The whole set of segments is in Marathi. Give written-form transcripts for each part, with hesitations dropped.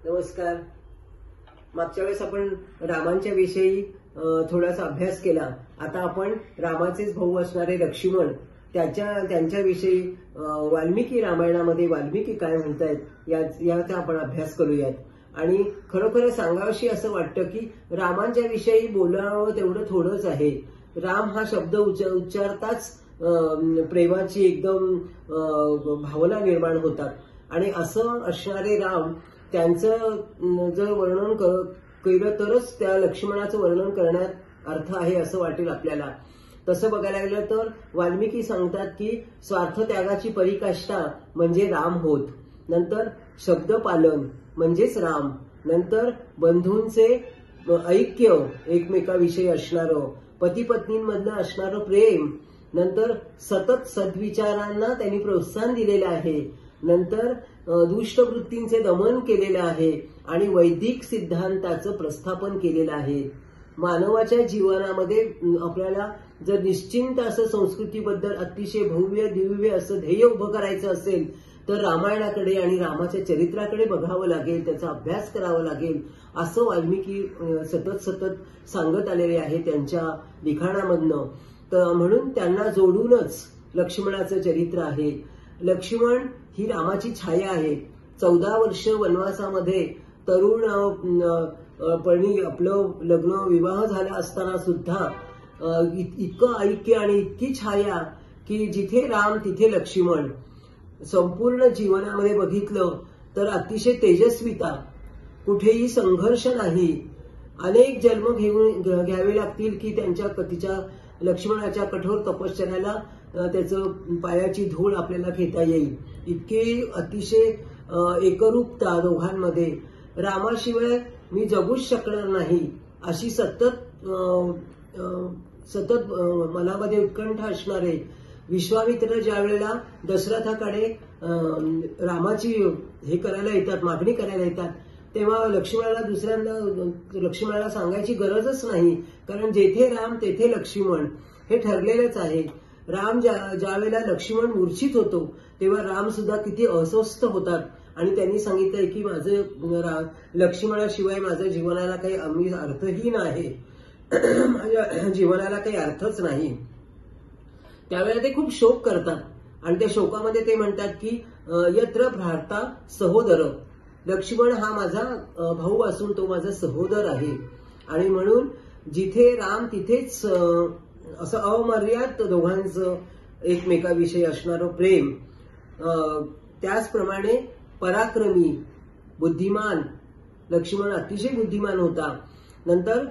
नमस्कार. मागच्या वेळेस आपण रामांच्या विषयी थोडासा अभ्यास केला. आता आपण रामाचेच भाऊ असणारे लक्ष्मण त्यांच्याविषयी वाल्मिकी रामायणामध्ये वाल्मिकी काय म्हणतायत याचा आपण अभ्यास करूयात. आणि खरोखर सांगावशी असं वाटतं की रामांच्या विषयी बोलावं तेवढं थोडंच आहे. राम हा शब्द उच्चारताच प्रेमाची एकदम भावना निर्माण होतात. आणि असं असणारे राम त्यांचं जर वर्णन केलं तरच त्या लक्ष्मणाचं वर्णन करण्यात अर्थ आहे असं वाटेल आपल्याला. तसं बघायला गेलं तर वाल्मिकी सांगतात की स्वार्थ त्यागाची पराकाष्ठा म्हणजे राम होत. नंतर शब्द पालन म्हणजेच राम. नंतर बंधूंचे ऐक्य एकमेकाविषयी असणारं, पती पत्नींमधलं असणारं प्रेम. नंतर सतत सद्विचारांना त्यांनी प्रोत्साहन दिलेलं आहे. नंतर दुष्ट वृत्तींचे दमन केलेलं आहे आणि वैदिक सिद्धांताचं प्रस्थापन केलेलं आहे. मानवाच्या जीवनामध्ये आपल्याला जर निश्चिंत असं संस्कृतीबद्दल अतिशय भव्य दिव्य असं ध्येय उभं करायचं असेल तर रामायणाकडे आणि रामाच्या चरित्राकडे बघावं लागेल, त्याचा अभ्यास करावा लागेल असं वाल्मिकी सतत सांगत आलेले आहे त्यांच्या लिखाणामधनं. तर म्हणून त्यांना जोडूनच लक्ष्मणाचं चरित्र आहे. लक्ष्मण ही रामाची छाया आहे. 14 वर्ष वनवासामध्ये तरुणपणी आपलं लग्न विवाह झाला असताना सुद्धा इतकं ऐक्य आणि इतकी छाया की जिथे राम तिथे लक्ष्मण. संपूर्ण जीवनामध्ये बघितलं तर अतिशय तेजस्विता, कुठेही संघर्ष नाही. अनेक जन्म घ्यावे लागतील की तिच्या लक्ष्मणाच्या कठोर तपश्चर्याला त्याचं पायाची धूळ आपल्याला घेता येईल. इतके अतिशय एकरूपता दोघांमध्ये. रामाशिवाय मी जगूच शकणार नाही अशी सतत मनामध्ये उत्कंठा असणारे विश्वामित्र ज्या वेळेला दशरथाकडे रामाची मागणी करायला येतात तेव्हा लक्ष्मणाला सांगायची गरजच नाही, कारण जेथे राम तेथे लक्ष्मण हे ठरलेलंच आहे. राम ज्या वेळेला लक्ष्मण मूर्छित होतो तेव्हा राम सुद्धा किती अस्वस्थ होतात आणि त्यांनी सांगितलंय की माझं लक्ष्मणाशिवाय माझ्या जीवनाला काही अर्थहीन आहे, माझ्या जीवनाला काही अर्थच नाही. त्यावेळेला ते खूप शोक करतात आणि त्या शोकामध्ये ते म्हणतात की यत्र भ्राता सहोदर, लक्ष्मण हा माझा भाऊ असून तो माझा सहोदर आहे. आणि म्हणून जिथे राम तिथेच असं अमर्याद दोघांचं एकमेकाविषयी असणारं प्रेम. त्याचप्रमाणे पराक्रमी, बुद्धिमान, लक्ष्मण अतिशय बुद्धिमान होता. नंतर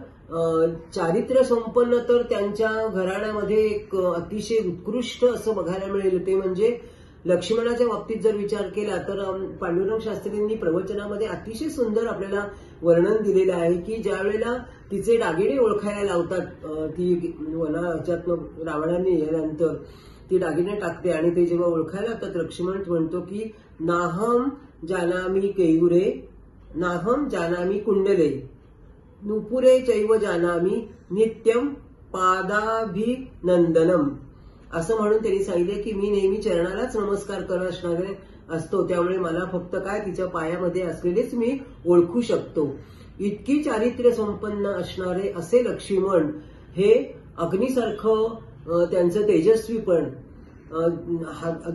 चारित्र्य संपन्न तर त्यांच्या घराण्यामध्ये एक अतिशय उत्कृष्ट असं बघायला मिळेल ते म्हणजे लक्ष्मणाच्या बाबतीत जर विचार केला तर पांडुरंग शास्त्रींनी प्रवचनामध्ये अतिशय सुंदर आपल्याला वर्णन दिलेलं आहे की ज्या वेळेला तिचे दागिने ओळखायला लावतात, ती वनाच्यातनं रावणाने गेल्यानंतर ती दागिने टाकते आणि ते जेव्हा ओळखायला लावतात लक्ष्मण म्हणतो की नाहम जानामी केयुरे, नाहम जानामी कुंडले, नुपुरे चैव जानामी नित्यम पादाभिनंदनम. असं म्हणून त्यांनी सांगितले की मी नेहमी चरणालाच नमस्कार करत असणारे असतो, त्यामुळे मला फक्त तिच्या पायामध्ये असलेलेच मी ओळखू शकतो. इतकी चारित्र्य संपन्न असणारे असे लक्ष्मण हे अग्नीसारखं त्यांचं तेजस्वीपण.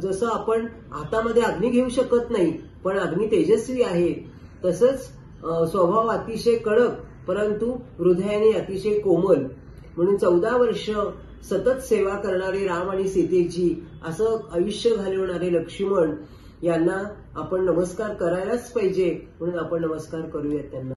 जसं आपण हातामध्ये अग्नी घेऊ शकत नाही पण अग्नी तेजस्वी आहे, तसंच स्वभाव अतिशय कडक परंतु हृदयाने अतिशय कोमल. म्हणून 14 वर्ष सतत सेवा करणारे राम आणि सीतेची असं आयुष्य घालवणारे लक्ष्मण यांना आपण नमस्कार करायलाच पाहिजे. म्हणून आपण नमस्कार करूयात त्यांना.